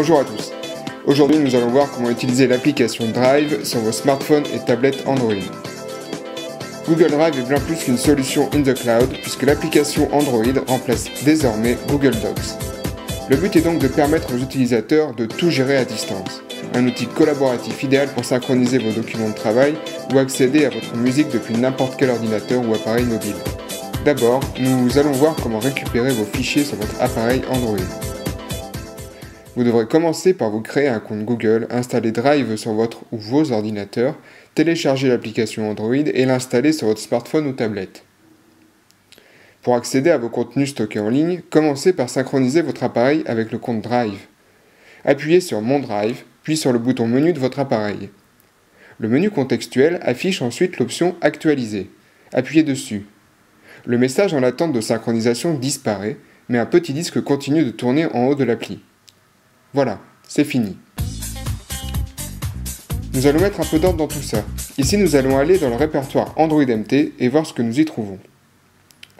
Bonjour à tous. Aujourd'hui, nous allons voir comment utiliser l'application Drive sur vos smartphones et tablettes Android. Google Drive est bien plus qu'une solution in the cloud puisque l'application Android remplace désormais Google Docs. Le but est donc de permettre aux utilisateurs de tout gérer à distance. Un outil collaboratif idéal pour synchroniser vos documents de travail ou accéder à votre musique depuis n'importe quel ordinateur ou appareil mobile. D'abord, nous allons voir comment récupérer vos fichiers sur votre appareil Android. Vous devrez commencer par vous créer un compte Google, installer Drive sur votre ou vos ordinateurs, télécharger l'application Android et l'installer sur votre smartphone ou tablette. Pour accéder à vos contenus stockés en ligne, commencez par synchroniser votre appareil avec le compte Drive. Appuyez sur Mon Drive, puis sur le bouton Menu de votre appareil. Le menu contextuel affiche ensuite l'option Actualiser. Appuyez dessus. Le message en attente de synchronisation disparaît, mais un petit disque continue de tourner en haut de l'appli. Voilà, c'est fini. Nous allons mettre un peu d'ordre dans tout ça. Ici, nous allons aller dans le répertoire Android MT et voir ce que nous y trouvons.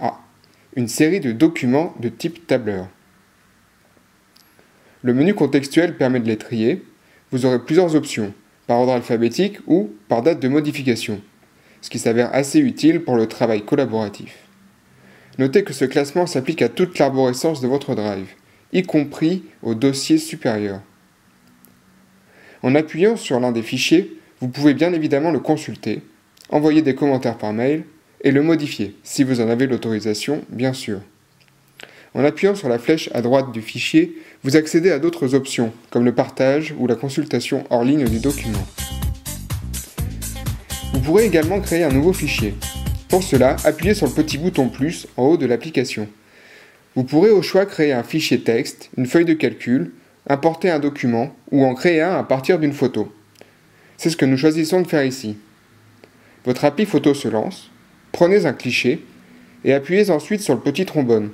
Ah, une série de documents de type tableur. Le menu contextuel permet de les trier. Vous aurez plusieurs options, par ordre alphabétique ou par date de modification, ce qui s'avère assez utile pour le travail collaboratif. Notez que ce classement s'applique à toute l'arborescence de votre Drive, y compris au dossier supérieur. En appuyant sur l'un des fichiers, vous pouvez bien évidemment le consulter, envoyer des commentaires par mail et le modifier, si vous en avez l'autorisation, bien sûr. En appuyant sur la flèche à droite du fichier, vous accédez à d'autres options, comme le partage ou la consultation hors ligne du document. Vous pourrez également créer un nouveau fichier. Pour cela, appuyez sur le petit bouton plus en haut de l'application. Vous pourrez au choix créer un fichier texte, une feuille de calcul, importer un document ou en créer un à partir d'une photo. C'est ce que nous choisissons de faire ici. Votre appli photo se lance, prenez un cliché et appuyez ensuite sur le petit trombone.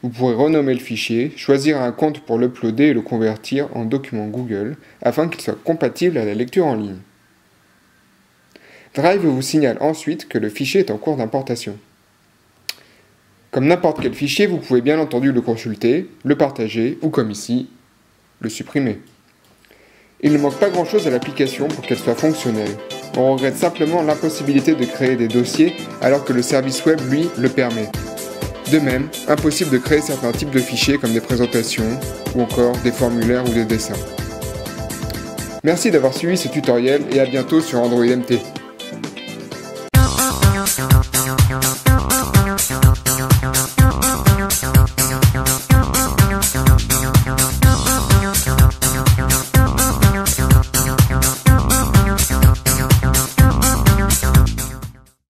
Vous pourrez renommer le fichier, choisir un compte pour l'uploader et le convertir en document Google afin qu'il soit compatible à la lecture en ligne. Drive vous signale ensuite que le fichier est en cours d'importation. Comme n'importe quel fichier, vous pouvez bien entendu le consulter, le partager ou comme ici, le supprimer. Il ne manque pas grand-chose à l'application pour qu'elle soit fonctionnelle. On regrette simplement l'impossibilité de créer des dossiers alors que le service web, lui, le permet. De même, impossible de créer certains types de fichiers comme des présentations ou encore des formulaires ou des dessins. Merci d'avoir suivi ce tutoriel et à bientôt sur Android MT.